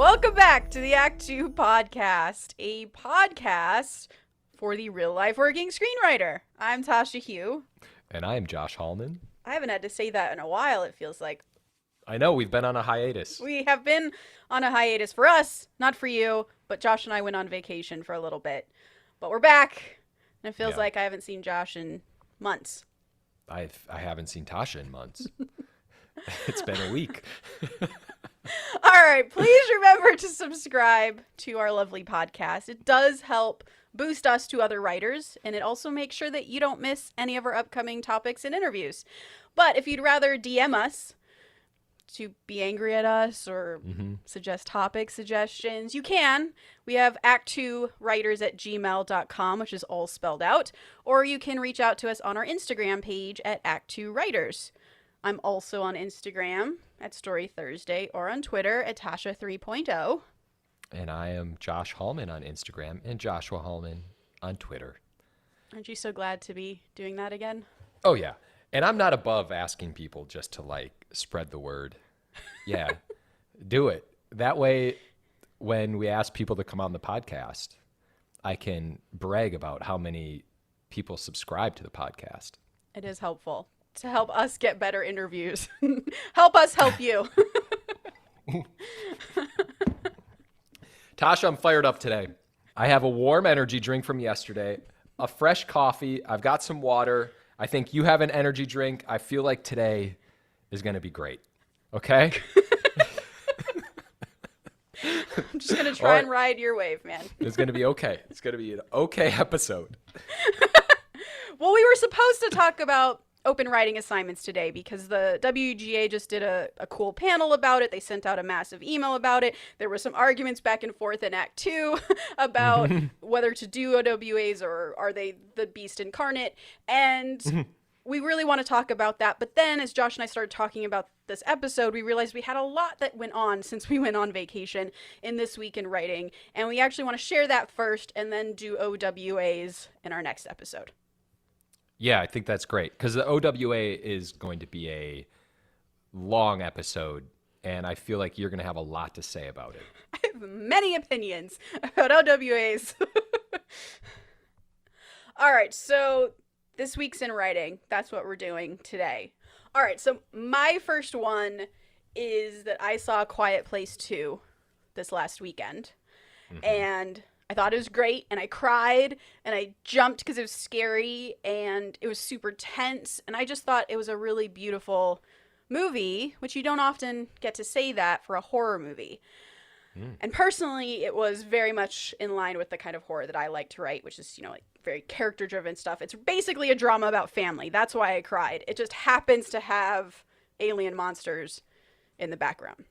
Welcome back to the Act Two podcast, a podcast for the real-life working screenwriter. I'm Tasha Hugh. And I am Josh Hallman. I haven't had to say that in a while, it feels like. I know, we've been on a hiatus. We have been on a hiatus for us, not for you, but Josh and I went on vacation for a little bit. But we're back, and it feels like I haven't seen Josh in months. I haven't seen Tasha in months. It's been a week. All right, please remember to subscribe to our lovely podcast. It does help boost us to other writers, and it also makes sure that you don't miss any of our upcoming topics and interviews. But if you'd rather DM us to be angry at us or suggest topic suggestions, you can. We have ActTwoWriters@gmail.com, which is all spelled out, or you can reach out to us on our Instagram page at ActTwoWriters. I'm also on Instagram at Story Thursday or on Twitter at Tasha 3.0. And I am Josh Hallman on Instagram and Joshua Hallman on Twitter. Aren't you so glad to be doing that again? Oh, yeah. And I'm not above asking people just to, spread the word. Yeah, do it. That way, when we ask people to come on the podcast, I can brag about how many people subscribe to the podcast. It is helpful to help us get better interviews. Help us help you. Tasha, I'm fired up today. I have a warm energy drink from yesterday, a fresh coffee. I've got some water. I think you have an energy drink. I feel like today is going to be great. Okay? I'm just going to try and ride your wave, man. It's going to be okay. It's going to be an okay episode. Well, we were supposed to talk about open writing assignments today because the WGA just did a cool panel about it. They sent out a massive email about it. There were some arguments back and forth in Act 2 about whether to do OWAs or are they the beast incarnate. And we really want to talk about that. But then as Josh and I started talking about this episode, we realized we had a lot that went on since we went on vacation in this week in writing. And we actually want to share that first and then do OWAs in our next episode. Yeah, I think that's great because the OWA is going to be a long episode, and I feel like you're going to have a lot to say about it. I have many opinions about OWAs. All right, so this week's in writing. That's what we're doing today. All right, so my first one is that I saw A Quiet Place 2 this last weekend, and I thought it was great, and I cried, and I jumped because it was scary, and it was super tense, and I just thought it was a really beautiful movie, which you don't often get to say that for a horror movie. And personally, it was very much in line with the kind of horror that I like to write, which is, very character-driven stuff. It's basically a drama about family. That's why I cried. It just happens to have alien monsters in the background.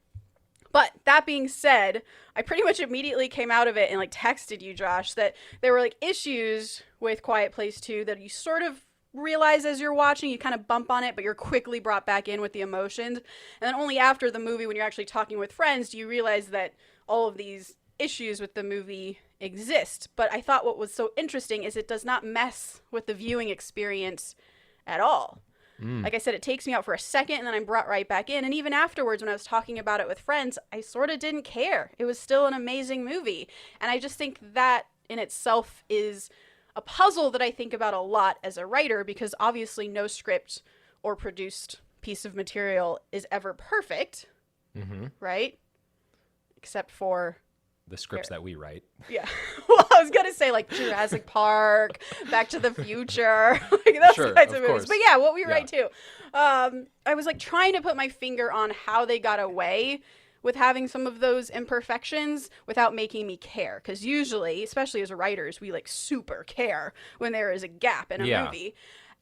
But that being said, I pretty much immediately came out of it and texted you, Josh, that there were issues with Quiet Place 2 that you sort of realize as you're watching, you kind of bump on it, but you're quickly brought back in with the emotions. And then only after the movie, when you're actually talking with friends, do you realize that all of these issues with the movie exist. But I thought what was so interesting is it does not mess with the viewing experience at all. Like I said, it takes me out for a second and then I'm brought right back in. And even afterwards, when I was talking about it with friends, I sort of didn't care. It was still an amazing movie. And I just think that in itself is a puzzle that I think about a lot as a writer, because obviously no script or produced piece of material is ever perfect, right? Except for the scripts that we write. Yeah. Well, I was going to say Jurassic Park, Back to the Future, those kinds of movies. Course. But yeah, what we write too. I was trying to put my finger on how they got away with having some of those imperfections without making me care. Because usually, especially as writers, we super care when there is a gap in a movie.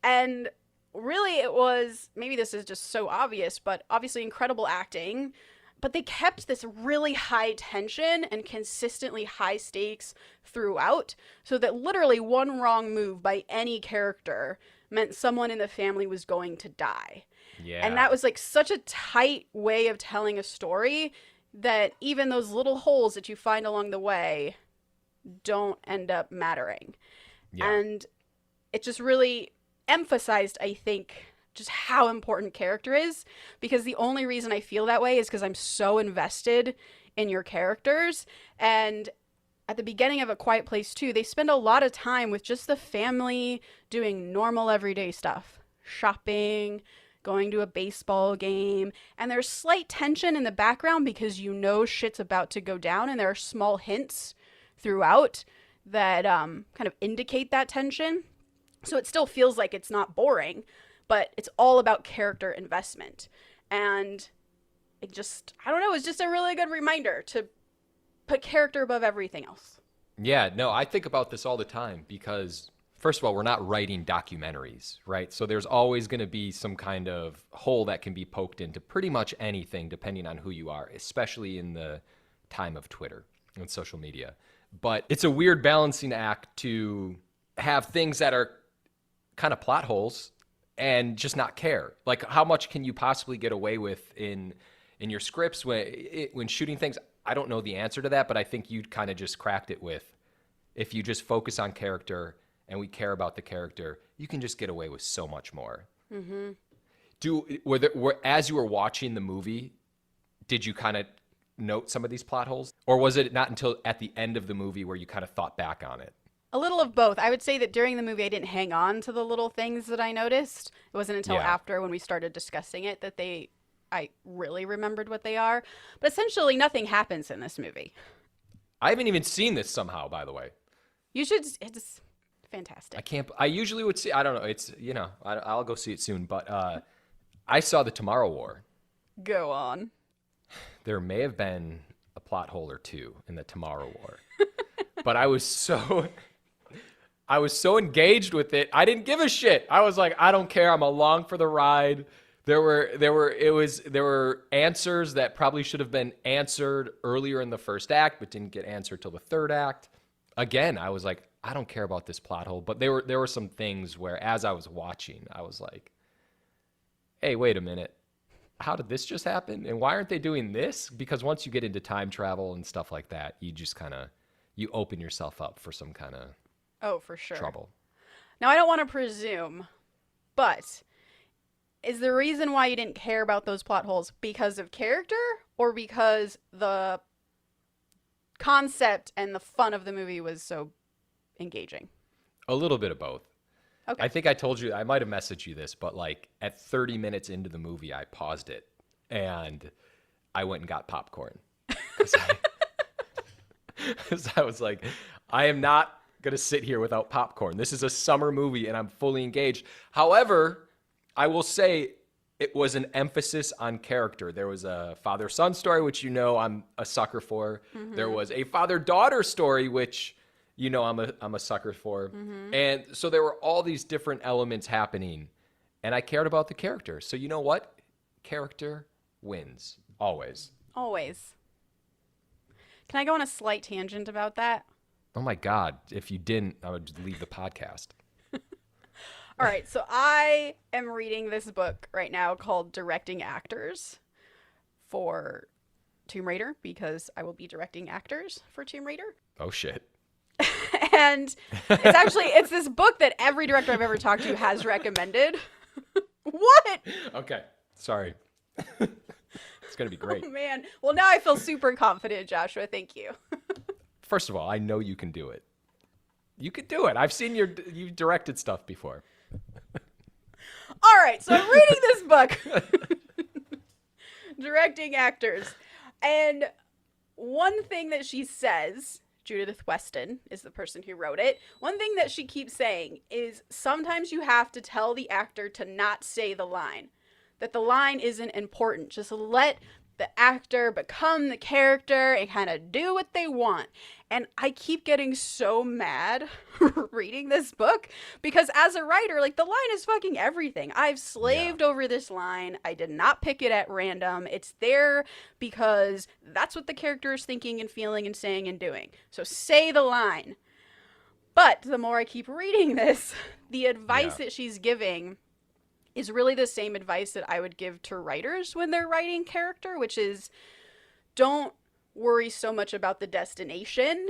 And really it was, maybe this is just so obvious, but obviously incredible acting. But they kept this really high tension and consistently high stakes throughout, so that literally one wrong move by any character meant someone in the family was going to die. Yeah. And that was such a tight way of telling a story that even those little holes that you find along the way don't end up mattering. Yeah. And it just really emphasized, I think, just how important character is, because the only reason I feel that way is because I'm so invested in your characters. And at the beginning of A Quiet Place 2, they spend a lot of time with just the family doing normal everyday stuff. Shopping, going to a baseball game, and there's slight tension in the background because you know shit's about to go down, and there are small hints throughout that kind of indicate that tension. So it still feels like it's not boring, but it's all about character investment. And it just, I don't know, it's just a really good reminder to put character above everything else. Yeah, no, I think about this all the time because, first of all, we're not writing documentaries, right? So there's always going to be some kind of hole that can be poked into pretty much anything depending on who you are, especially in the time of Twitter and social media. But it's a weird balancing act to have things that are kind of plot holes and just not care. Like, how much can you possibly get away with in your scripts when shooting things? I don't know the answer to that, but I think you kind of just cracked it with, if you just focus on character and we care about the character, you can just get away with so much more. Mm-hmm. As you were watching the movie, did you kind of note some of these plot holes? Or was it not until at the end of the movie where you kind of thought back on it? A little of both. I would say that during the movie, I didn't hang on to the little things that I noticed. It wasn't until after, when we started discussing it, that I really remembered what they are. But essentially, nothing happens in this movie. I haven't even seen this somehow, by the way. You should. It's fantastic. I usually would see, I don't know, I'll go see it soon, but I saw The Tomorrow War. Go on. There may have been a plot hole or two in The Tomorrow War. But I was so engaged with it. I didn't give a shit. I was like, I don't care. I'm along for the ride. There were answers that probably should have been answered earlier in the first act, but didn't get answered till the third act. Again, I was like, I don't care about this plot hole. But there were some things where, as I was watching, I was like, hey, wait a minute. How did this just happen? And why aren't they doing this? Because once you get into time travel and stuff like that, you just kind of, you open yourself up for some kind of for sure trouble. Now, I don't want to presume, but is the reason why you didn't care about those plot holes because of character or because the concept and the fun of the movie was so engaging? A little bit of both. Okay. I think I told you, I might have messaged you this, but like at 30 minutes into the movie, I paused it and I went and got popcorn. Because I was like, I am not going to sit here without popcorn. This is a summer movie and I'm fully engaged. However, I will say it was an emphasis on character. There was a father-son story, which I'm a sucker for. Mm-hmm. There was a father-daughter story, which I'm a sucker for. Mm-hmm. And so there were all these different elements happening, and I cared about the character. So you know what? Character wins. Always. Always. Can I go on a slight tangent about that? Oh my God. If you didn't, I would leave the podcast. All right. So I am reading this book right now called Directing Actors for Tomb Raider, because I will be directing actors for Tomb Raider. Oh, shit. And it's this book that every director I've ever talked to has recommended. What? Okay. Sorry. It's going to be great. Oh, man. Well, now I feel super confident, Joshua. Thank you. First of all, I know you can do it. You can do it. I've seen you've directed stuff before. All right. So I'm reading this book, Directing Actors. And one thing that she says, Judith Weston is the person who wrote it. One thing that she keeps saying is sometimes you have to tell the actor to not say the line, that the line isn't important. Just let the actor become the character and kind of do what they want. And I keep getting so mad reading this book because as a writer, like, the line is fucking everything. I've slaved over this line. I did not pick it at random. It's there because that's what the character is thinking and feeling and saying and doing. So say the line. But the more I keep reading this, the advice that she's giving is really the same advice that I would give to writers when they're writing character, which is don't worry so much about the destination,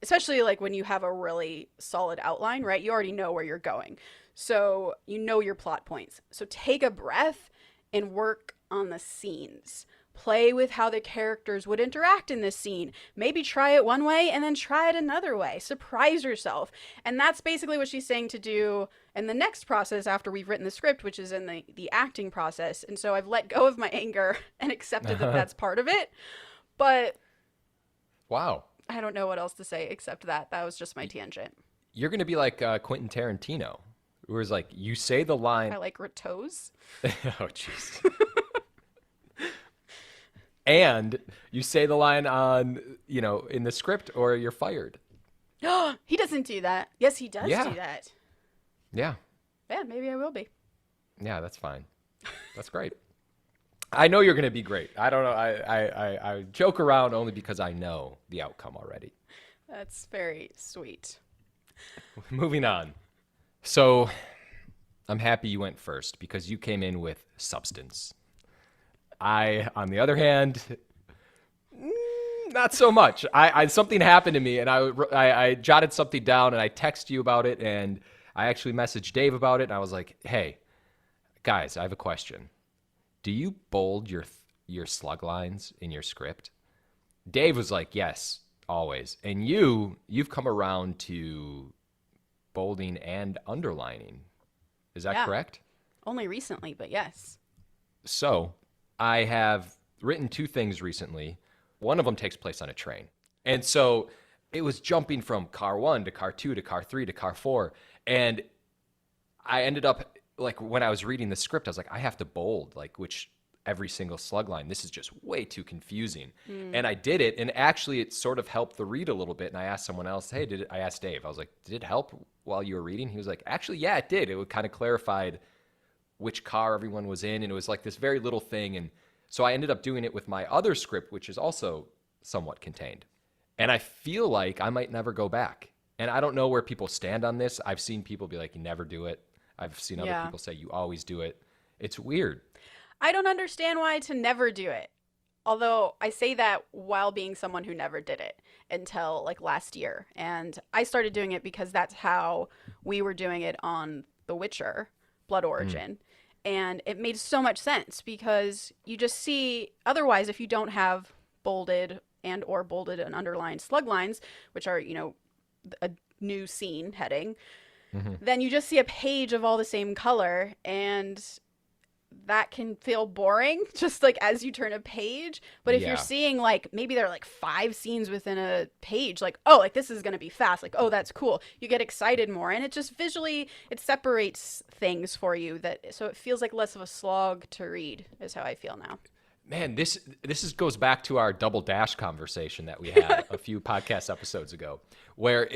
especially like when you have a really solid outline, right? You already know where you're going. So you know your plot points. So take a breath and work on the scenes. play with how the characters would interact in this scene. Maybe try it one way and then try it another way. Surprise yourself. And that's basically what she's saying to do in the next process after we've written the script, which is in the acting process. And so I've let go of my anger and accepted that that's part of it. But wow. I don't know what else to say except that. That was just my tangent. You're going to be like Quentin Tarantino, who was like, you say the line. I like toes. Oh, jeez. And you say the line on, in the script or you're fired. He doesn't do that. Yes, he does do that. Yeah. Yeah, maybe I will be. Yeah, that's fine. That's great. I know you're going to be great. I don't know. I joke around only because I know the outcome already. That's very sweet. Moving on. So I'm happy you went first because you came in with substance. I, on the other hand, not so much. I something happened to me, and I jotted something down, and I texted you about it, and I actually messaged Dave about it, and I was like, hey, guys, I have a question. Do you bold your slug lines in your script? Dave was like, yes, always. And you've come around to bolding and underlining. Is that correct? Only recently, but yes. So I have written two things recently. One of them takes place on a train. And so it was jumping from car 1 to car 2 to car 3 to car 4. And I ended up, like, when I was reading the script, I was like, I have to bold, like, every single slug line. This is just way too confusing. And I did it, and actually it sort of helped the read a little bit. And I asked someone else, hey, I asked Dave, I was like, did it help while you were reading? He was like, actually, yeah, it did. It kind of clarified which car everyone was in, and it was like this very little thing. And so I ended up doing it with my other script, which is also somewhat contained. And I feel like I might never go back. And I don't know where people stand on this. I've seen people be like, you never do it. I've seen other people say you always do it. It's weird. I don't understand why to never do it. Although I say that while being someone who never did it until like last year. And I started doing it because that's how we were doing it on The Witcher, Blood Origin. And it made so much sense because you just see, otherwise, if you don't have bolded and underlined slug lines, which are, a new scene heading, then you just see a page of all the same color, and that can feel boring just like as you turn a page. But if you're seeing like, maybe there are like 5 scenes within a page, like, oh, like this is going to be fast. Like, oh, that's cool. You get excited more, and it just visually, it separates things for you so it feels like less of a slog to read is how I feel now. Man, this goes back to our double dash conversation that we had a few podcast episodes ago, where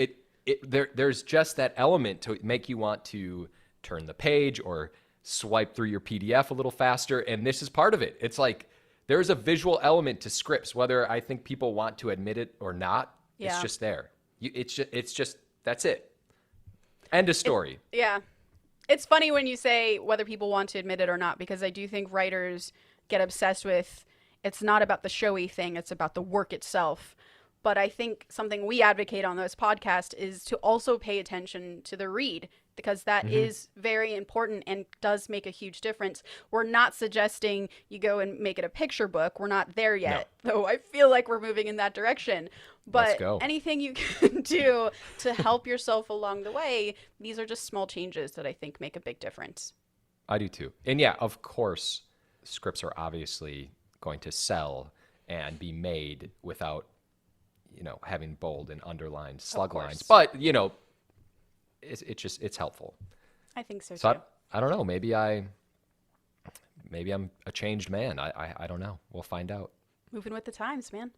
there's just that element to make you want to turn the page or swipe through your PDF a little faster, and this is part of it. It's like there's a visual element to scripts, whether I think people want to admit it or not. Yeah. It's just there. It's just that's it. End of story. It's funny when you say whether people want to admit it or not, because I do think writers get obsessed with it's not about the showy thing, it's about the work itself. But I think something we advocate on this podcast is to also pay attention to the read, because that is very important and does make a huge difference. We're not suggesting you go and make it a picture book. We're not there yet, though I feel like we're moving in that direction. But anything you can do to help yourself along the way, these are just small changes that I think make a big difference. I do too. And yeah, of course, scripts are obviously going to sell and be made without, having bold and underlined slug lines. But, it's helpful. I think so too. So I don't know. Maybe I'm a changed man. I don't know. We'll find out. Moving with the times, man.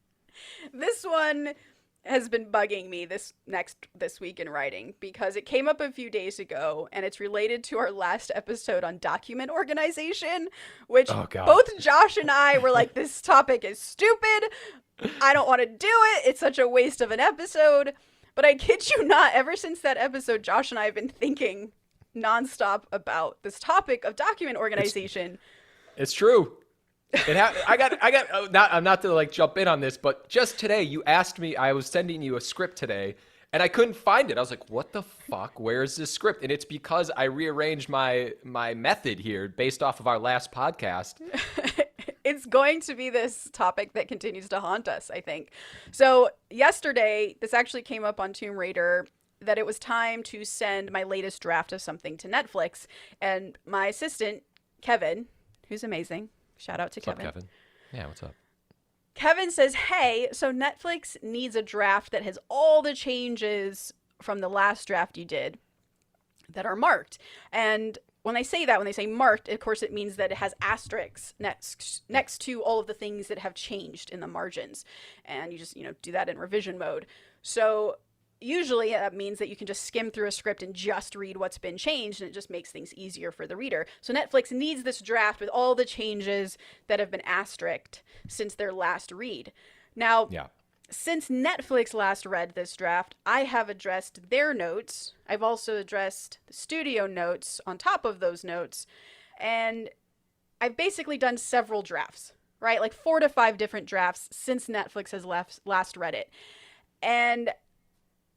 This one has been bugging me this week in writing because it came up a few days ago, and it's related to our last episode on document organization, which both Josh and I were like, this topic is stupid. I don't want to do it. It's such a waste of an episode. But I kid you not, ever since that episode, Josh and I have been thinking nonstop about this topic of document organization. It's true. I'm not to like jump in on this, but just today you asked me, I was sending you a script today, and I couldn't find it. I was like, what the fuck? Where's this script? And it's because I rearranged my method here based off of our last podcast. It's going to be this topic that continues to haunt us, I think. So yesterday, this actually came up on Tomb Raider, that it was time to send my latest draft of something to Netflix. And my assistant, Kevin, who's amazing, shout out to What's Kevin. up, Kevin? Yeah, what's up? Kevin says, hey, so Netflix needs a draft that has all the changes from the last draft you did that are marked. And when they say that, when they say marked, of course, it means that it has asterisks next to all of the things that have changed in the margins. And you just, do that in revision mode. So usually that means that you can just skim through a script and just read what's been changed, and it just makes things easier for the reader. So Netflix needs this draft with all the changes that have been asterisked since their last read. Now, since Netflix last read this draft, I have addressed their notes. I've also addressed the studio notes on top of those notes. And I've basically done several drafts, right? Like 4 to 5 different drafts since Netflix has last read it. And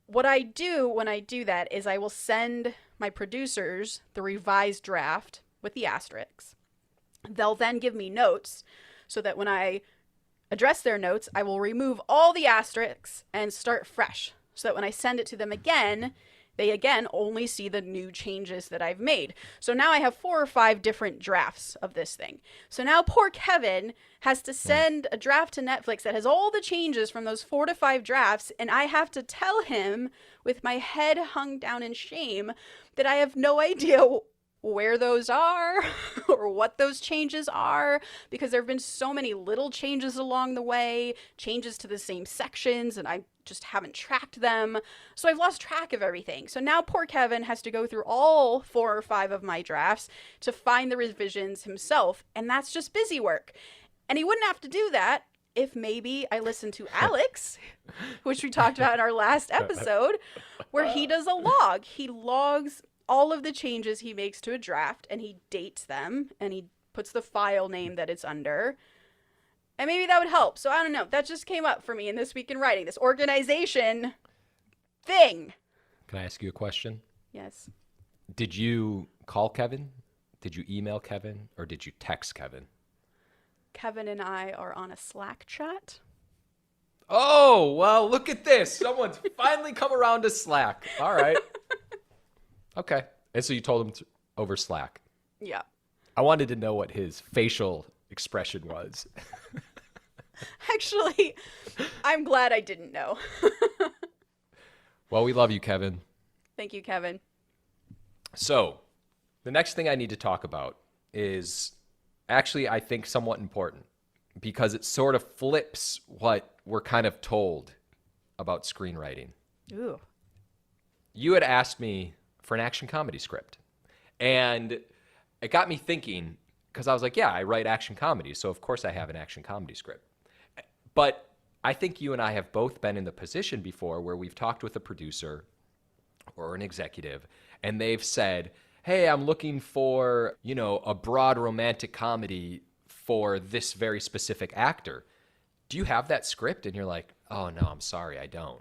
what I do when I do that is I will send my producers the revised draft with the asterisks. They'll then give me notes so that when I address their notes, I will remove all the asterisks and start fresh so that when I send it to them again, they again only see the new changes that I've made. So now I have 4 or 5 different drafts of this thing. So now poor Kevin has to send a draft to Netflix that has all the changes from those 4 to 5 drafts, and I have to tell him with my head hung down in shame that I have no idea where those are or what those changes are, because there have been so many little changes along the way, changes to the same sections, and I just haven't tracked them. So I've lost track of everything. So now poor Kevin has to go through all 4 or 5 of my drafts to find the revisions himself, and that's just busy work. And he wouldn't have to do that if maybe I listened to Alex, which we talked about in our last episode, where he does a log. He logs all of the changes he makes to a draft, and he dates them, and he puts the file name that it's under. And maybe that would help. So I don't know. That just came up for me in This Week in Writing, this organization thing. Can I ask you a question? Yes. Did you call Kevin? Did you email Kevin? Or did you text Kevin? Kevin and I are on a Slack chat. Oh, well, look at this. Someone's finally come around to Slack. All right. Okay. And so you told him over Slack. Yeah. I wanted to know what his facial expression was. Actually, I'm glad I didn't know. Well, we love you, Kevin. Thank you, Kevin. So the next thing I need to talk about is actually, I think, somewhat important because it sort of flips what we're kind of told about screenwriting. Ooh. You had asked me for an action comedy script, and it got me thinking because I was like, yeah, I write action comedies, so of course I have an action comedy script. But I think you and I have both been in the position before where we've talked with a producer or an executive, and they've said, hey, I'm looking for, a broad romantic comedy for this very specific actor. Do you have that script? And you're like, oh, no, I'm sorry, I don't.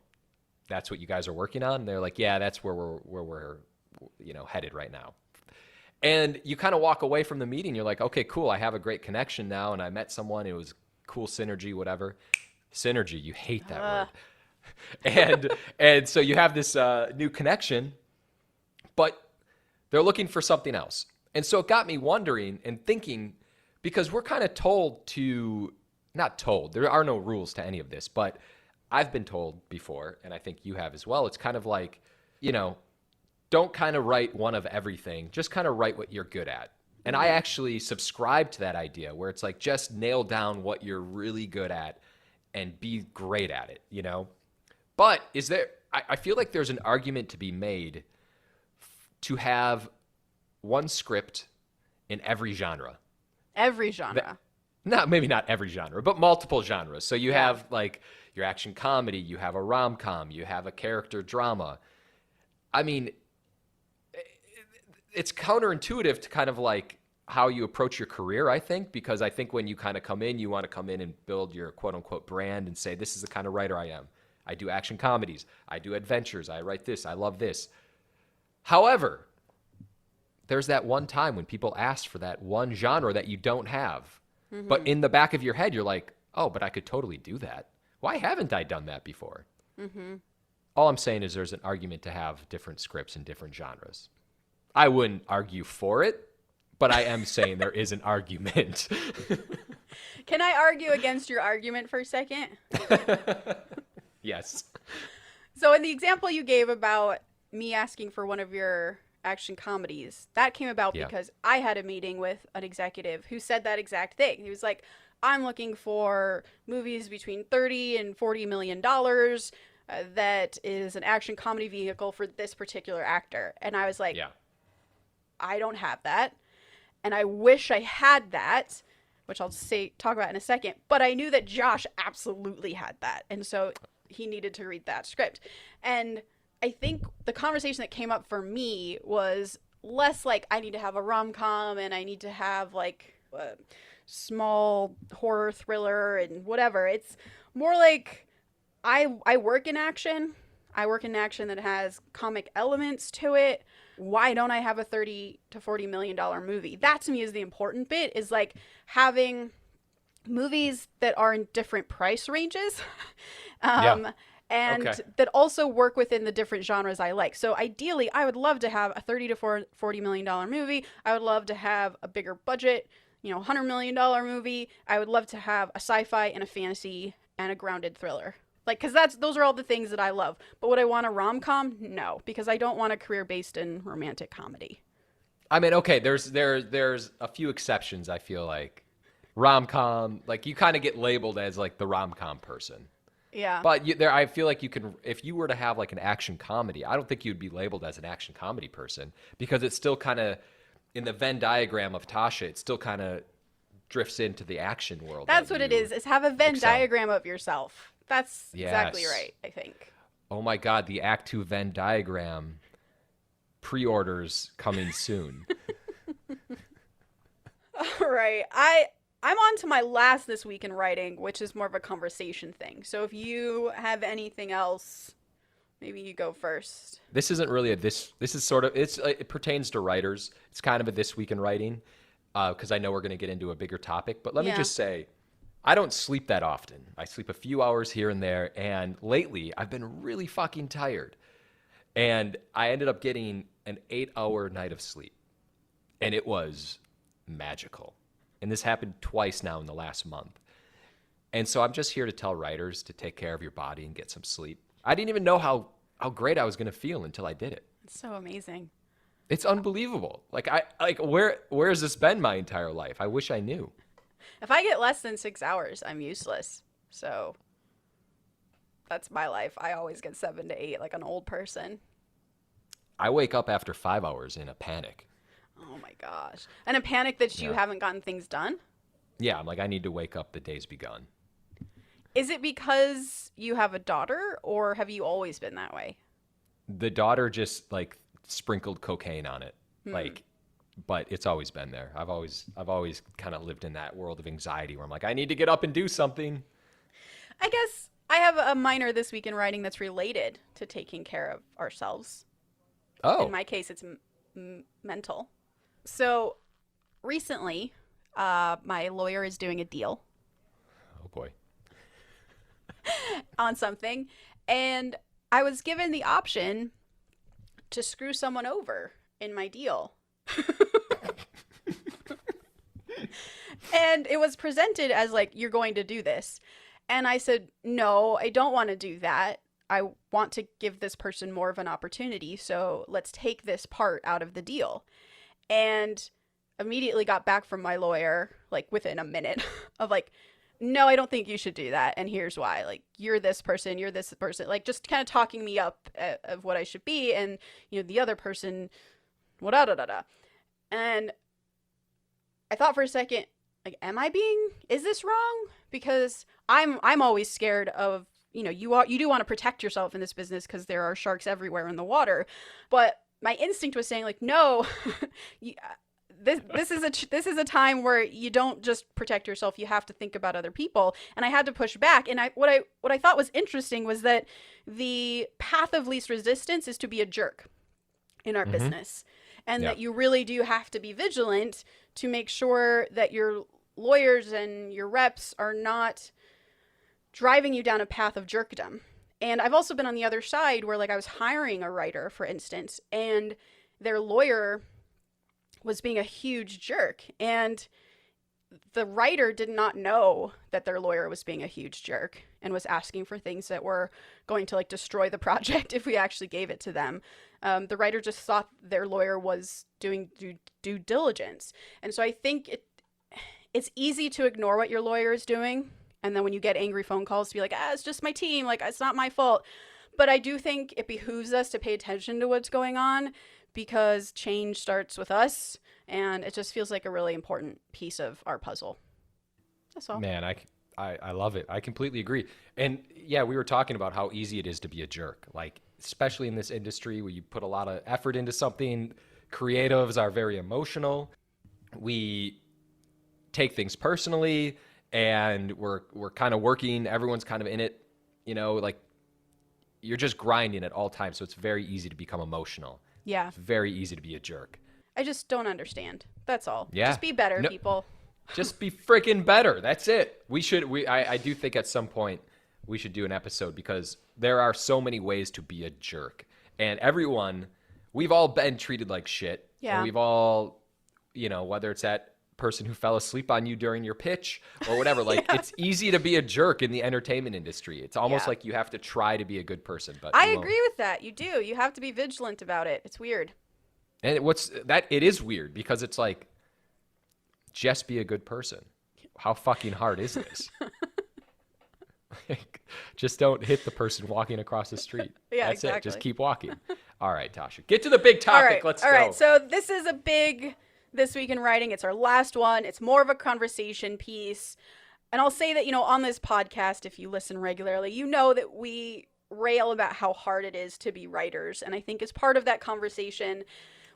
That's what you guys are working on? And they're like, yeah, that's where we're headed right now. And you kind of walk away from the meeting. You're like, okay, cool. I have a great connection now. And I met someone. It was cool synergy, whatever. Synergy. You hate that word. And so you have this new connection, but they're looking for something else. And so it got me wondering and thinking, because we're kind of told to, not told, there are no rules to any of this, but I've been told before, and I think you have as well, it's kind of like, don't kind of write one of everything. Just kind of write what you're good at. And I actually subscribe to that idea where it's like, just nail down what you're really good at and be great at it, But I feel like there's an argument to be made to have one script in every genre. Every genre. Maybe not every genre, but multiple genres. So you have like your action comedy, you have a rom-com, you have a character drama. I mean, it's counterintuitive to kind of like how you approach your career, I think, because I think when you kind of come in, you want to come in and build your quote unquote brand and say, this is the kind of writer I am. I do action comedies. I do adventures. I write this. I love this. However, there's that one time when people ask for that one genre that you don't have. But in the back of your head, you're like, oh, but I could totally do that. Why haven't I done that before? All I'm saying is there's an argument to have different scripts in different genres. I wouldn't argue for it, but I am saying there is an argument. Can I argue against your argument for a second? Yes. So in the example you gave about me asking for one of your action comedies, that came about because I had a meeting with an executive who said that exact thing. He was like, I'm looking for movies between $30 and $40 million that is an action comedy vehicle for this particular actor. And I was like, I don't have that. And I wish I had that, which I'll talk about in a second. But I knew that Josh absolutely had that. And so he needed to read that script. And I think the conversation that came up for me was less like I need to have a rom-com and I need to have like a small horror thriller and whatever. It's more like I work in action. I work in action that has comic elements to it. Why don't I have a $30 to $40 million movie? That to me is the important bit, is like having movies that are in different price ranges. And that also work within the different genres I like. So ideally, I would love to have a $30 to $40 million movie. I would love to have a bigger budget, $100 million movie. I would love to have a sci-fi and a fantasy and a grounded thriller. Like, because those are all the things that I love. But would I want a rom-com? No, because I don't want a career based in romantic comedy. I mean, okay, there's a few exceptions, I feel like. Rom-com, like you kind of get labeled as like the rom-com person. Yeah. But I feel like you can, if you were to have like an action comedy, I don't think you'd be labeled as an action comedy person, because it's still kind of, in the Venn diagram of Tasha, it still kind of drifts into the action world. That's what it is have a Venn diagram of yourself. That's exactly right, I think. Oh my God, the Act 2 Venn diagram pre-orders coming soon. All right. I'm on to my last this week in writing, which is more of a conversation thing. So if you have anything else, maybe you go first. This isn't really this is sort of, it pertains to writers. It's kind of a this week in writing, because I know we're going to get into a bigger topic. But let me just say, I don't sleep that often. I sleep a few hours here and there. And lately, I've been really fucking tired. And I ended up getting an 8-hour night of sleep. And it was magical. And this happened twice now in the last month. And so I'm just here to tell writers to take care of your body and get some sleep. I didn't even know how great I was going to feel until I did it. It's so amazing. It's unbelievable. Where has this been my entire life? I wish I knew. If I get less than 6 hours, I'm useless. So that's my life. I always get 7 to 8 like an old person. I wake up after 5 hours in a panic. Oh my gosh. And a panic that you haven't gotten things done? Yeah, I'm like, I need to wake up. The day's begun. Is it because you have a daughter, or have you always been that way? The daughter just like sprinkled cocaine on it. But it's always been there. I've always kind of lived in that world of anxiety where I'm like, I need to get up and do something. I guess I have a minor this week in writing that's related to taking care of ourselves. Oh. In my case, it's mental. So recently, my lawyer is doing a deal. Oh boy. On something. And I was given the option to screw someone over in my deal. And it was presented as like, you're going to do this. And I said, no, I don't want to do that. I want to give this person more of an opportunity. So let's take this part out of the deal. And immediately got back from my lawyer, like within a minute of like, no, I don't think you should do that. And here's why. Like, you're this person, like just kind of talking me up of what I should be. And, the other person, And I thought for a second, like, is this wrong? Because I'm always scared of, you do want to protect yourself in this business because there are sharks everywhere in the water. But my instinct was saying like, no, this is a time where you don't just protect yourself. You have to think about other people. And I had to push back. And what I thought was interesting was that the path of least resistance is to be a jerk in our business. And that you really do have to be vigilant to make sure that you're lawyers and your reps are not driving you down a path of jerkdom. And I've also been on the other side where, like, I was hiring a writer, for instance, and their lawyer was being a huge jerk. And the writer did not know that their lawyer was being a huge jerk and was asking for things that were going to, like, destroy the project if we actually gave it to them. The writer just thought their lawyer was doing due diligence. And so I think it's easy to ignore what your lawyer is doing. And then when you get angry phone calls to be like, it's just my team, like, it's not my fault. But I do think it behooves us to pay attention to what's going on, because change starts with us, and it just feels like a really important piece of our puzzle. That's all. Man, I love it. I completely agree. And yeah, we were talking about how easy it is to be a jerk, like, especially in this industry where you put a lot of effort into something. Creatives are very emotional. We take things personally, and we're kind of working. Everyone's kind of in it, like, you're just grinding at all times. So it's very easy to become emotional. Yeah. It's very easy to be a jerk. I just don't understand. That's all. Yeah. Just be better, people. Just be freaking better. That's it. I do think at some point we should do an episode, because there are so many ways to be a jerk. And we've all been treated like shit. Yeah. And we've all, whether it's that person who fell asleep on you during your pitch or whatever, like, yeah. It's easy to be a jerk in the entertainment industry. It's almost like you have to try to be a good person, but I agree with that. You do. You have to be vigilant about it. It's weird. And it is weird, because it's like, just be a good person. How fucking hard is this? Like, just don't hit the person walking across the street. Yeah, that's exactly. it. Just keep walking. All right, Tasha, get to the big topic. Let's go. All right. So this is a big This Week in Writing. It's our last one. It's more of a conversation piece. And I'll say that, on this podcast, if you listen regularly, you know that we rail about how hard it is to be writers. And I think as part of that conversation,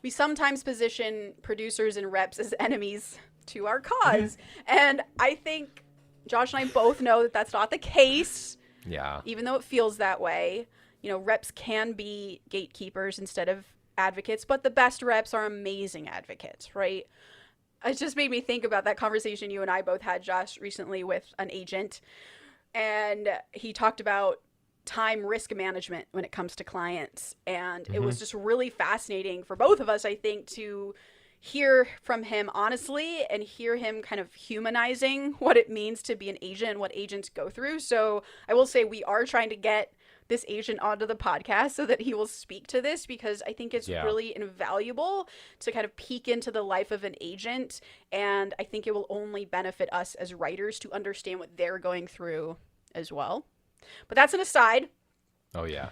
we sometimes position producers and reps as enemies to our cause. And I think Josh and I both know that that's not the case. Yeah. Even though it feels that way. Reps can be gatekeepers instead of advocates, but the best reps are amazing advocates, right? It just made me think about that conversation you and I both had, Josh, recently with an agent. And he talked about time risk management when it comes to clients. And it was just really fascinating for both of us, I think, to hear from him honestly and hear him kind of humanizing what it means to be an agent and what agents go through. So I will say we are trying to get this agent onto the podcast so that he will speak to this, because I think it's really invaluable to kind of peek into the life of an agent. And I think it will only benefit us as writers to understand what they're going through as well. But that's an aside. Oh, yeah.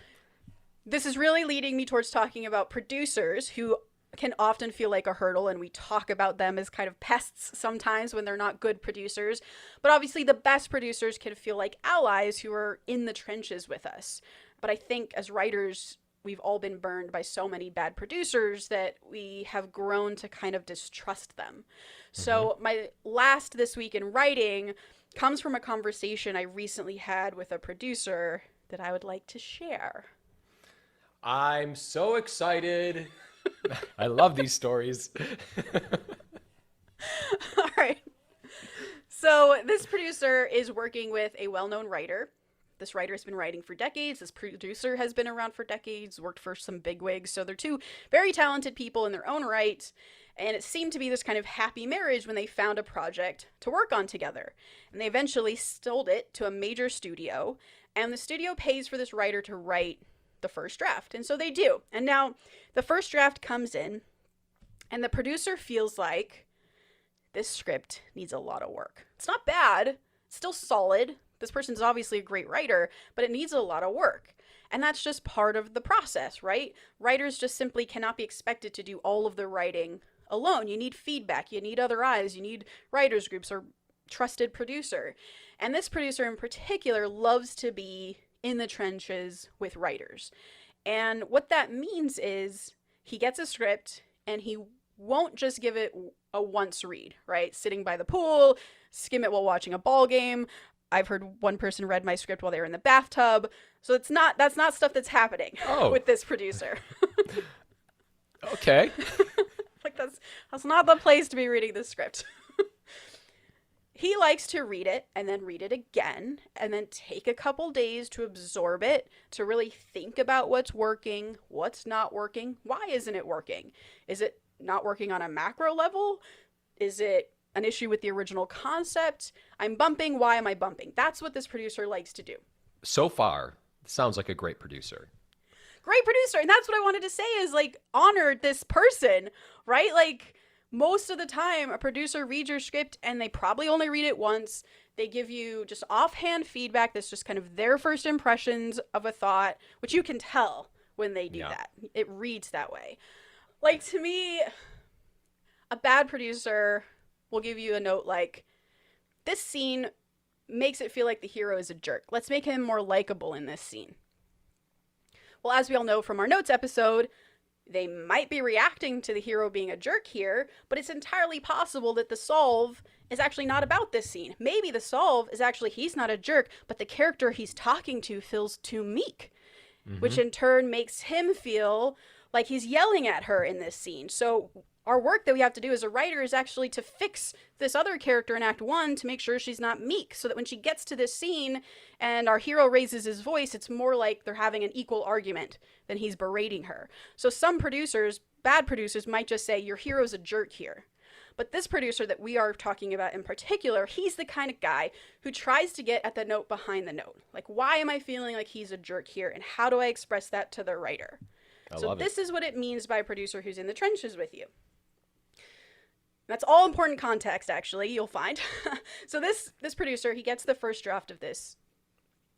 This is really leading me towards talking about producers who can often feel like a hurdle, and we talk about them as kind of pests sometimes when they're not good producers. But obviously the best producers can feel like allies who are in the trenches with us. But I think as writers, we've all been burned by so many bad producers that we have grown to kind of distrust them. So my last This Week in Writing comes from a conversation I recently had with a producer that I would like to share. I'm so excited. I love these stories. All right. So this producer is working with a well-known writer. This writer has been writing for decades. This producer has been around for decades, worked for some bigwigs. So they're two very talented people in their own right. And it seemed to be this kind of happy marriage when they found a project to work on together. And they eventually sold it to a major studio. And the studio pays for this writer to write the first draft. And so they do. And now the first draft comes in, and the producer feels like this script needs a lot of work. It's not bad. It's still solid. This person's obviously a great writer, but it needs a lot of work. And that's just part of the process, right? Writers just simply cannot be expected to do all of the writing alone. You need feedback. You need other eyes. You need writers groups or trusted producer. And this producer in particular loves to be in the trenches with writers. And what that means is he gets a script and he won't just give it a once read, right? Sitting by the pool, skim it while watching a ball game. I've heard one person read my script while they were in the bathtub. So that's not stuff that's happening with this producer. Okay. Like that's not the place to be reading this script. He likes to read it and then read it again and then take a couple days to absorb it, to really think about what's working, what's not working, why isn't it working? Is it not working on a macro level? Is it an issue with the original concept? I'm bumping, why am I bumping? That's what this producer likes to do. So far, sounds like a great producer. Great producer. And that's what I wanted to say is like honor this person, right? Like most of the time a producer reads your script and they probably only read it once. They give you just offhand feedback that's just kind of their first impressions of a thought, which you can tell when they do that. It reads that way. Like to me, a bad producer will give you a note like, this scene makes it feel like the hero is a jerk. Let's make him more likable in this scene. Well, as we all know from our notes episode, they might be reacting to the hero being a jerk here, but it's entirely possible that the solve is actually not about this scene. Maybe the solve is actually he's not a jerk, but the character he's talking to feels too meek, which in turn makes him feel like he's yelling at her in this scene. So our work that we have to do as a writer is actually to fix this other character in Act 1 to make sure she's not meek, so that when she gets to this scene and our hero raises his voice, it's more like they're having an equal argument than he's berating her. So some producers, bad producers, might just say, your hero's a jerk here. But this producer that we are talking about in particular, he's the kind of guy who tries to get at the note behind the note. Like, why am I feeling like he's a jerk here, and how do I express that to the writer? So this is what it means by a producer who's in the trenches with you. That's all important context, actually, you'll find. So this producer, he gets the first draft of this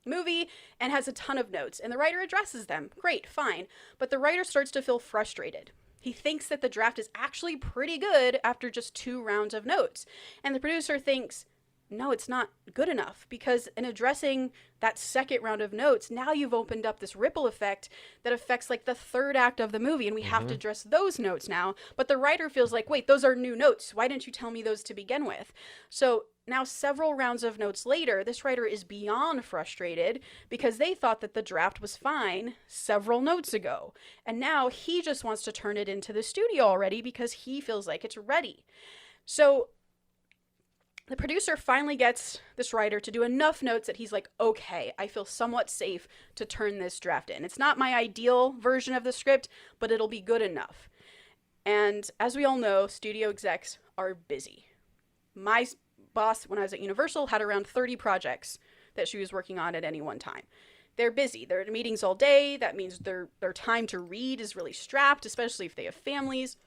movie and has a ton of notes, and the writer addresses them. Great, fine. But the writer starts to feel frustrated. He thinks that the draft is actually pretty good after just 2 rounds of notes. And the producer thinks, no, it's not good enough, because in addressing that second round of notes, now you've opened up this ripple effect that affects like the third act of the movie, and we have to address those notes now. But the writer feels like, wait, those are new notes. Why didn't you tell me those to begin with? So now several rounds of notes later, this writer is beyond frustrated because they thought that the draft was fine several notes ago. And now he just wants to turn it into the studio already because he feels like it's ready. So the producer finally gets this writer to do enough notes that he's like, okay, I feel somewhat safe to turn this draft in. It's not my ideal version of the script, but it'll be good enough. And as we all know, studio execs are busy. My boss, when I was at Universal, had around 30 projects that she was working on at any one time. They're busy. They're in meetings all day. That means their time to read is really strapped, especially if they have families.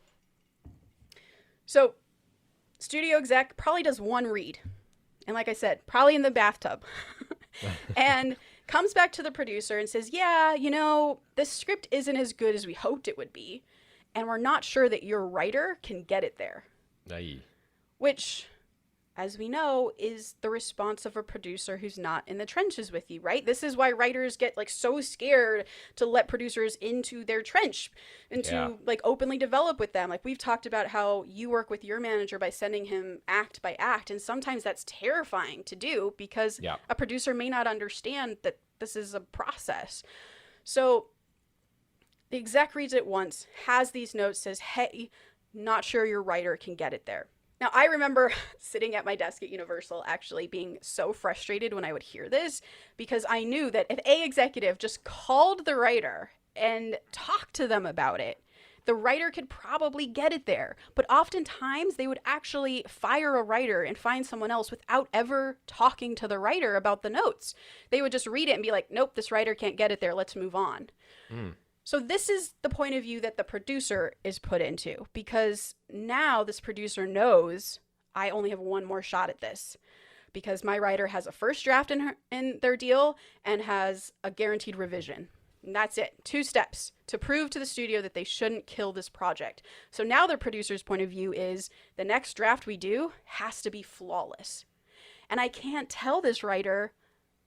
So studio exec probably does one read. And like I said, probably in the bathtub. And comes back to the producer and says, yeah, you know, this script isn't as good as we hoped it would be. And we're not sure that your writer can get it there. Aye. Which, as we know, is the response of a producer who's not in the trenches with you, right? This is why writers get like so scared to let producers into their trench and to like openly develop with them. Like we've talked about how you work with your manager by sending him act by act. And sometimes that's terrifying to do because a producer may not understand that this is a process. So the exec reads it once, has these notes, says, hey, not sure your writer can get it there. Now, I remember sitting at my desk at Universal actually being so frustrated when I would hear this because I knew that if a executive just called the writer and talked to them about it, the writer could probably get it there. But oftentimes they would actually fire a writer and find someone else without ever talking to the writer about the notes. They would just read it and be like, nope, this writer can't get it there. Let's move on. So this is the point of view that the producer is put into, because now this producer knows I only have one more shot at this because my writer has a first draft in their deal and has a guaranteed revision. And that's it. 2 steps to prove to the studio that they shouldn't kill this project. So now the producer's point of view is the next draft we do has to be flawless. And I can't tell this writer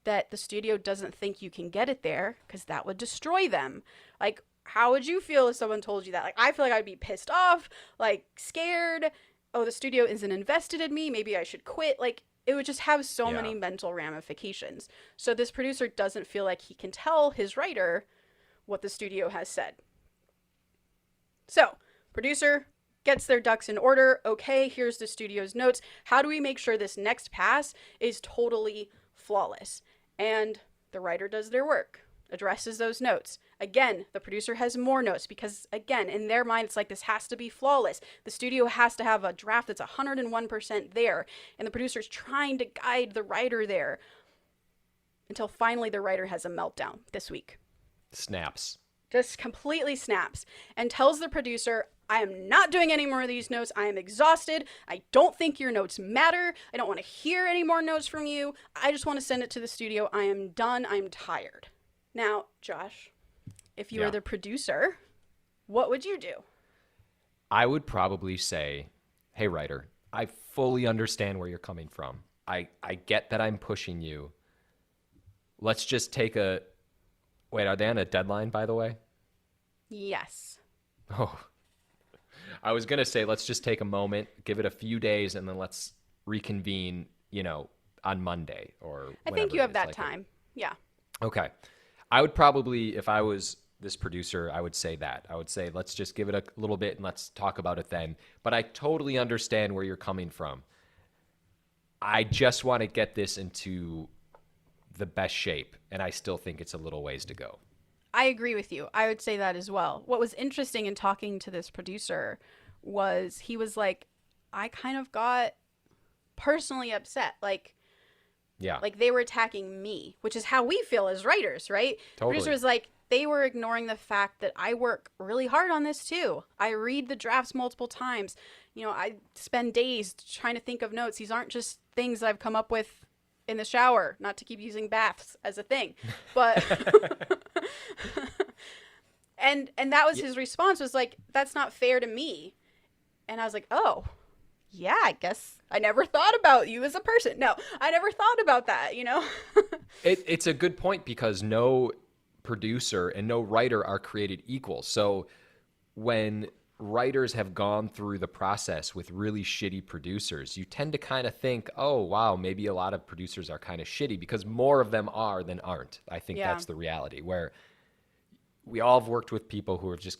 that the studio doesn't think you can get it there because that would destroy them. Like, how would you feel if someone told you that? Like, I feel like I'd be pissed off, like scared. Oh, the studio isn't invested in me. Maybe I should quit. Like, it would just have so many mental ramifications. So this producer doesn't feel like he can tell his writer what the studio has said. So producer gets their ducks in order. Okay, here's the studio's notes. How do we make sure this next pass is totally flawless? And the writer does their work, addresses those notes. Again, the producer has more notes because, again, in their mind, it's like this has to be flawless. The studio has to have a draft that's 101% there, and the producer's trying to guide the writer there until finally the writer has a meltdown this week. Snaps. Just completely snaps and tells the producer, I am not doing any more of these notes. I am exhausted. I don't think your notes matter. I don't want to hear any more notes from you. I just want to send it to the studio. I am done. I'm tired. Now, Josh, if you were the producer, what would you do? I would probably say, hey, writer, I fully understand where you're coming from. I get that I'm pushing you. Let's just take a... Wait, are they on a deadline, by the way? Yes. Oh, I was going to say, let's just take a moment, give it a few days, and then let's reconvene, on Monday or I think you have that time. Yeah. Okay. I would probably, if I was this producer, I would say that. I would say, let's just give it a little bit and let's talk about it then. But I totally understand where you're coming from. I just want to get this into the best shape, and I still think it's a little ways to go. I agree with you. I would say that as well. What was interesting in talking to this producer was he was like, I kind of got personally upset. Like they were attacking me, which is how we feel as writers, right? Totally. Producer was like, they were ignoring the fact that I work really hard on this too. I read the drafts multiple times. I spend days trying to think of notes. These aren't just things that I've come up with in the shower, not to keep using baths as a thing, but and that was his response, was like, that's not fair to me. And I was like, oh yeah, I guess I never thought about you as a person. No, I never thought about that. It's a good point, because no producer and no writer are created equal. So when writers have gone through the process with really shitty producers, you tend to kind of think, oh, wow, maybe a lot of producers are kind of shitty, because more of them are than aren't. I think that's the reality, where we all have worked with people who are just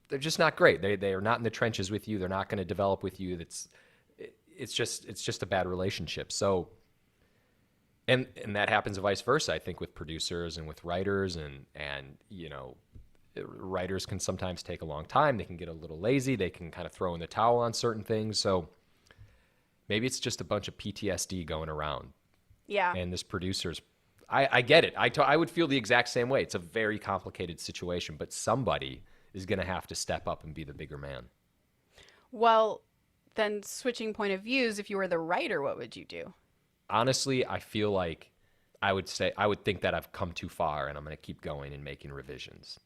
they're just not great. They are not in the trenches with you. They're not going to develop with you. It's just a bad relationship. So, and that happens vice versa, I think, with producers and with writers, and writers can sometimes take a long time. They can get a little lazy. They can kind of throw in the towel on certain things. So maybe it's just a bunch of PTSD going around. Yeah. And this producer's, I get it. I would feel the exact same way. It's a very complicated situation, but somebody is going to have to step up and be the bigger man. Well, then switching point of views, if you were the writer, what would you do? Honestly, I feel like I would think that I've come too far and I'm going to keep going and making revisions.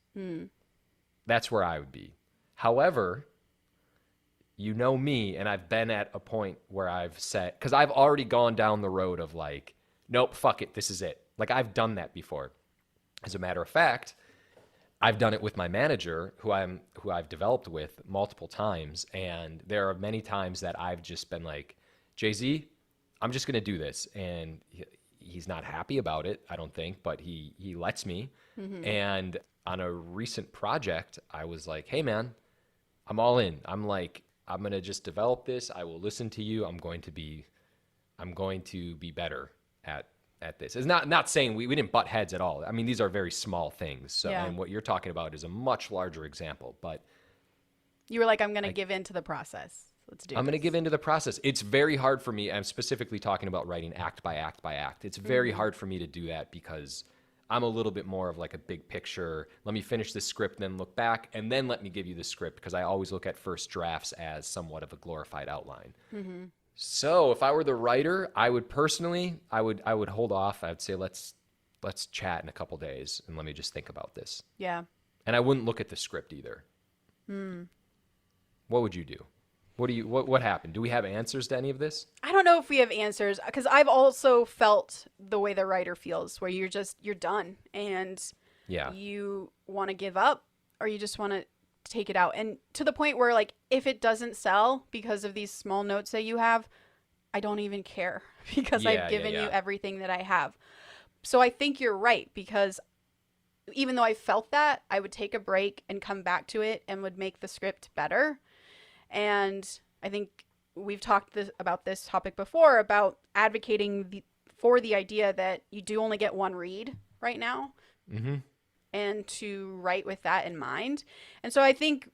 That's where I would be. However, you know me, and I've been at a point where I've said, because I've already gone down the road of like, nope, fuck it, this is it. Like, I've done that before. As a matter of fact, I've done it with my manager, who I've developed with multiple times, and there are many times that I've just been like, Jay-Z, I'm just going to do this, and he's not happy about it, I don't think, but he lets me. And on a recent project, I was like, hey man, I'm all in. I'm like, I'm going to just develop this. I will listen to you. I'm going to be better at this. It's not saying we didn't butt heads at all. I mean, these are very small things. So, and what you're talking about is a much larger example, but you were like, I'm going to give in to the process. I'm going to give into the process. It's very hard for me. I'm specifically talking about writing act by act by act. It's very hard for me to do that, because I'm a little bit more of like a big picture. Let me finish this script, then look back, and then let me give you the script, because I always look at first drafts as somewhat of a glorified outline. So if I were the writer, I would hold off. I'd say, let's chat in a couple days and let me just think about this. Yeah. And I wouldn't look at the script either. What would you do? What happened? Do we have answers to any of this? I don't know if we have answers, because I've also felt the way the writer feels, where you're done and you want to give up, or you just want to take it out. And to the point where, like, if it doesn't sell because of these small notes that you have, I don't even care, because I've given you everything that I have. So I think you're right, because even though I felt that, I would take a break and come back to it and would make the script better. And I think we've talked about this topic before, about advocating for the idea that you do only get one read right now, and to write with that in mind. And so I think,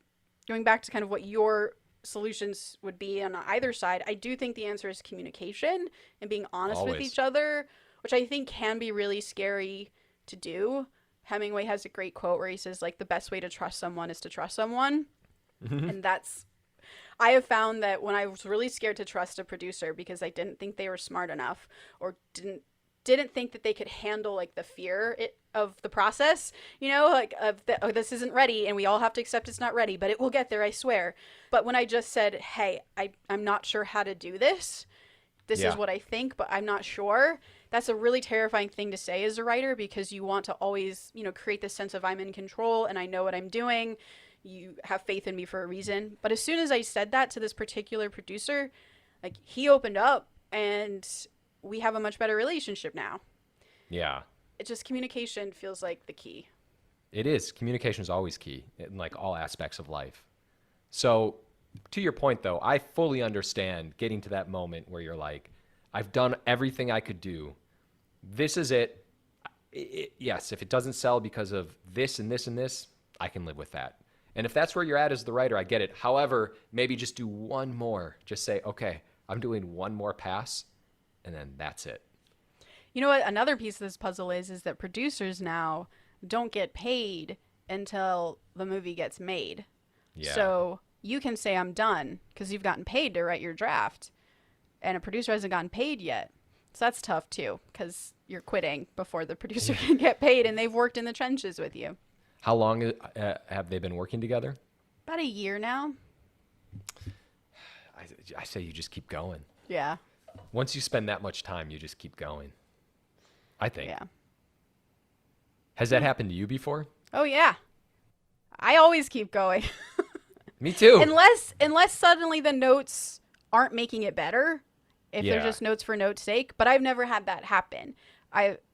going back to kind of what your solutions would be on either side, I do think the answer is communication and being honest with each other, which I think can be really scary to do. Hemingway has a great quote where he says, like, the best way to trust someone is to trust someone. And I have found that when I was really scared to trust a producer because I didn't think they were smart enough, or didn't think that they could handle, like, the fear of the process, you know, like, oh, this isn't ready and we all have to accept it's not ready, but it will get there, I swear. But when I just said, hey, I'm not sure how to do this. This is what I think, but I'm not sure. That's a really terrifying thing to say as a writer, because you want to always, you know, create this sense of I'm in control and I know what I'm doing. You have faith in me for a reason. But as soon as I said that to this particular producer, like, he opened up and we have a much better relationship now. Yeah. It just, communication feels like the key. It is. Communication is always key in, like, all aspects of life. So to your point, though, I fully understand getting to that moment where you're like, I've done everything I could do. This is it. Yes, if it doesn't sell because of this and this and this, I can live with that. And if that's where you're at as the writer, I get it. However, maybe just do one more. Just say, okay, I'm doing one more pass, and then that's it. You know what? Another piece of this puzzle is that producers now don't get paid until the movie gets made. Yeah. So you can say I'm done because you've gotten paid to write your draft, and a producer hasn't gotten paid yet. So that's tough too, because you're quitting before the producer can get paid, and they've worked in the trenches with you. How long have they been working together? About a year now. I say you just keep going. Yeah. Once you spend that much time, you just keep going, I think. Yeah. Has that happened to you before? Oh, yeah. I always keep going. Me too. Unless suddenly the notes aren't making it better, if they're just notes for notes' sake. But I've never had that happen.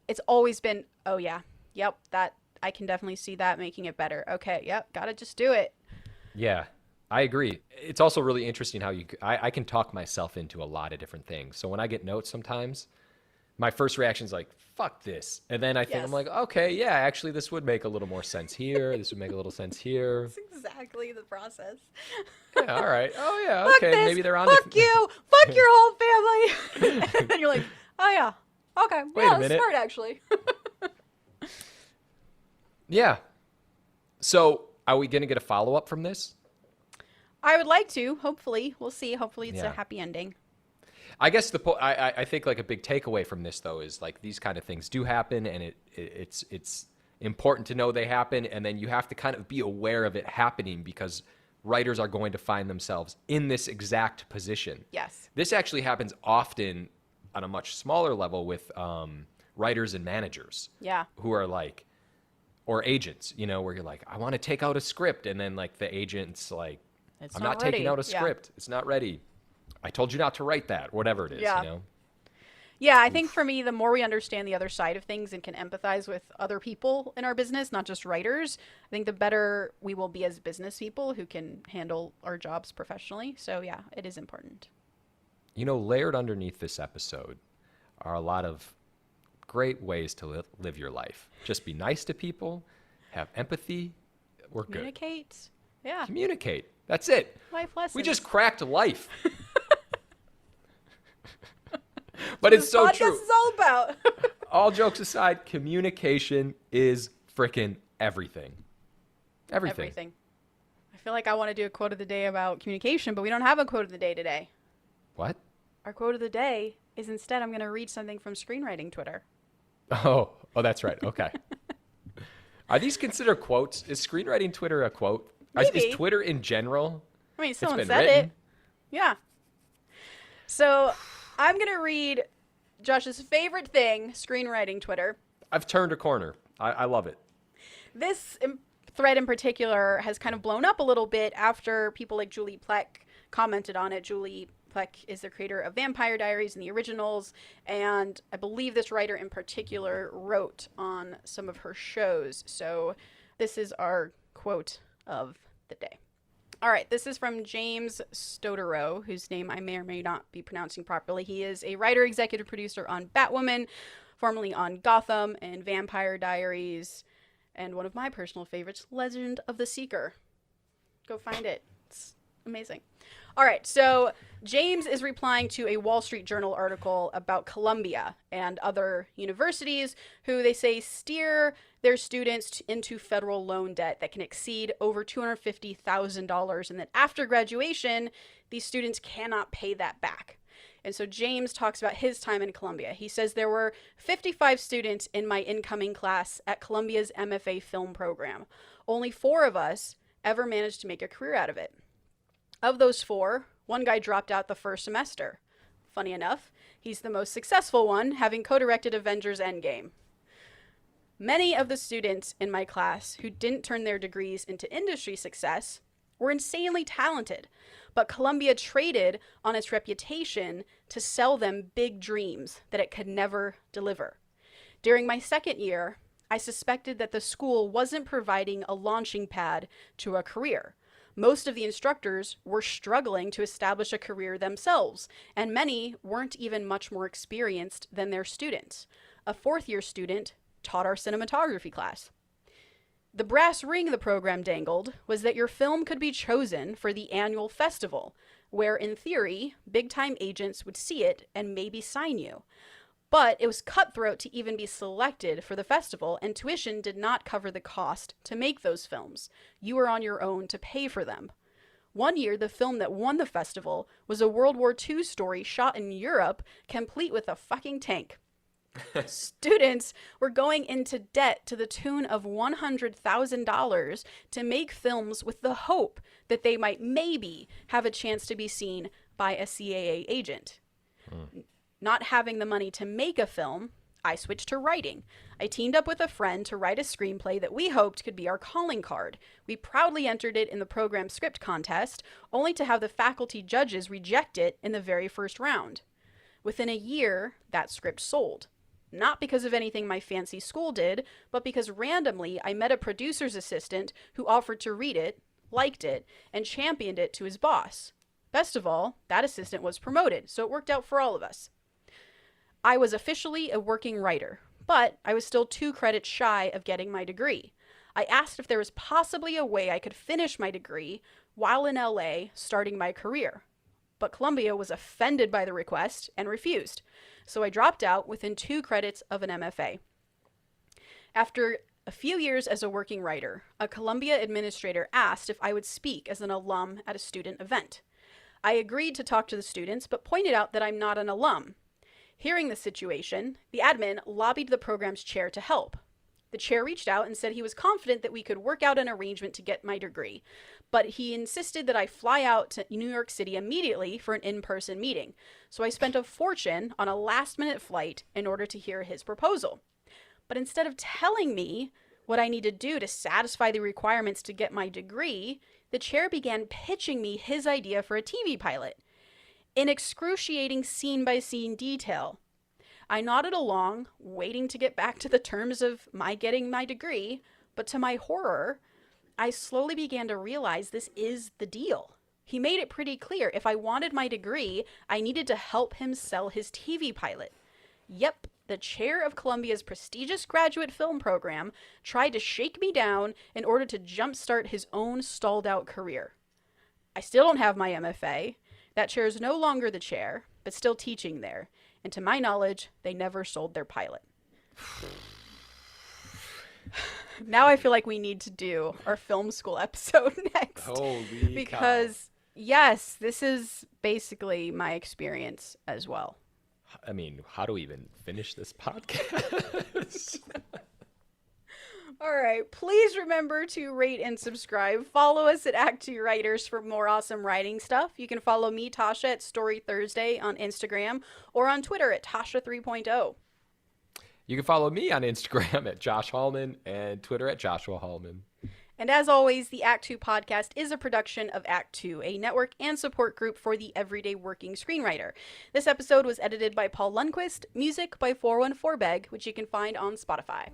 It's always been, oh yeah, yep, that I can definitely see that making it better. Okay, yep, gotta just do it. Yeah, I agree. It's also really interesting how I can talk myself into a lot of different things. So when I get notes sometimes, my first reaction is like, fuck this. And then I think, I'm like, okay, yeah, actually this would make a little more sense here. This would make a little sense here. That's exactly the process. Yeah, all right. Oh, yeah, fuck okay. This, maybe they're on fuck you. Fuck your whole family. And then you're like, oh, yeah. Okay. Wait a minute. That's smart, actually. Yeah. So are we going to get a follow-up from this? I would like to. Hopefully. We'll see. Hopefully it's a happy ending. I guess I think like a big takeaway from this, though, is like these kind of things do happen, and it's important to know they happen, and then you have to kind of be aware of it happening, because writers are going to find themselves in this exact position. Yes. This actually happens often on a much smaller level with writers and managers. Yeah. Who are like, or agents, you know, where you're like, I want to take out a script, and then like the agent's like, I'm not taking out a script. It's not ready. I told you not to write that, whatever it is, you know? Yeah, I think for me, the more we understand the other side of things and can empathize with other people in our business, not just writers, I think the better we will be as business people who can handle our jobs professionally. So yeah, it is important. You know, layered underneath this episode are a lot of great ways to live your life. Just be nice to people, have empathy, we're good. Communicate. Yeah. Communicate. That's it. Life lessons. We just cracked life. But it's so true. This is all about. All jokes aside, communication is frickin' everything. Everything. I feel like I want to do a quote of the day about communication, but we don't have a quote of the day today. What? Our quote of the day is instead I'm going to read something from Screenwriting Twitter. Oh, that's right. Okay. Are these considered quotes? Is Screenwriting Twitter a quote? Maybe. Is Twitter in general? I mean, someone said it. Yeah. So I'm going to read Josh's favorite thing, Screenwriting Twitter. I've turned a corner. I love it. This thread in particular has kind of blown up a little bit after people like Julie Plec commented on it. Julie Plec is the creator of Vampire Diaries and the originals, and I believe this writer in particular wrote on some of her shows. So this is our quote of the day. All right, this is from James Stotero, whose name I may or may not be pronouncing properly. He is a writer, executive producer on Batwoman, formerly on Gotham and Vampire Diaries, and one of my personal favorites, Legend of the Seeker. Go find it. It's amazing. All right, so James is replying to a Wall Street Journal article about Columbia and other universities who they say steer their students into federal loan debt that can exceed over $250,000, and that after graduation, these students cannot pay that back. And so James talks about his time in Columbia. He says there were 55 students in my incoming class at Columbia's MFA film program. Only 4 of us ever managed to make a career out of it. Of those 4, one guy dropped out the first semester. Funny enough, he's the most successful one, having co-directed Avengers Endgame. Many of the students in my class who didn't turn their degrees into industry success were insanely talented, but Columbia traded on its reputation to sell them big dreams that it could never deliver. During my second year, I suspected that the school wasn't providing a launching pad to a career. Most of the instructors were struggling to establish a career themselves, and many weren't even much more experienced than their students. A fourth-year student taught our cinematography class. The brass ring the program dangled was that your film could be chosen for the annual festival, where, in theory, big-time agents would see it and maybe sign you. But it was cutthroat to even be selected for the festival, and tuition did not cover the cost to make those films. You were on your own to pay for them. One year, the film that won the festival was a World War II story shot in Europe, complete with a fucking tank. Students were going into debt to the tune of $100,000 to make films with the hope that they might maybe have a chance to be seen by a CAA agent. Not having the money to make a film, I switched to writing. I teamed up with a friend to write a screenplay that we hoped could be our calling card. We proudly entered it in the program script contest, only to have the faculty judges reject it in the very first round. Within a year, that script sold. Not because of anything my fancy school did, but because randomly I met a producer's assistant who offered to read it, liked it, and championed it to his boss. Best of all, that assistant was promoted, so it worked out for all of us. I was officially a working writer, but I was still 2 credits shy of getting my degree. I asked if there was possibly a way I could finish my degree while in LA starting my career. But Columbia was offended by the request and refused, so I dropped out within 2 credits of an MFA. After a few years as a working writer, a Columbia administrator asked if I would speak as an alum at a student event. I agreed to talk to the students, but pointed out that I'm not an alum. Hearing the situation, the admin lobbied the program's chair to help. The chair reached out and said he was confident that we could work out an arrangement to get my degree, but he insisted that I fly out to New York City immediately for an in-person meeting. So I spent a fortune on a last-minute flight in order to hear his proposal. But instead of telling me what I need to do to satisfy the requirements to get my degree, the chair began pitching me his idea for a TV pilot. In excruciating scene-by-scene detail. I nodded along, waiting to get back to the terms of my getting my degree, but to my horror, I slowly began to realize this is the deal. He made it pretty clear if I wanted my degree, I needed to help him sell his TV pilot. Yep, the chair of Columbia's prestigious graduate film program tried to shake me down in order to jumpstart his own stalled-out career. I still don't have my MFA. That chair is no longer the chair, but still teaching there. And to my knowledge, they never sold their pilot. Now I feel like we need to do our film school episode next. Holy because, yes, this is basically my experience as well. I mean, how do we even finish this podcast? All right. Please remember to rate and subscribe. Follow us at ActTwoWriters for more awesome writing stuff. You can follow me, Tasha, at Story Thursday on Instagram or on Twitter at Tasha 3.0. You can follow me on Instagram at Josh Hallman and Twitter at Joshua Hallman. And as always, the Act 2 podcast is a production of Act 2, a network and support group for the everyday working screenwriter. This episode was edited by Paul Lundquist, music by 414 Beg, which you can find on Spotify.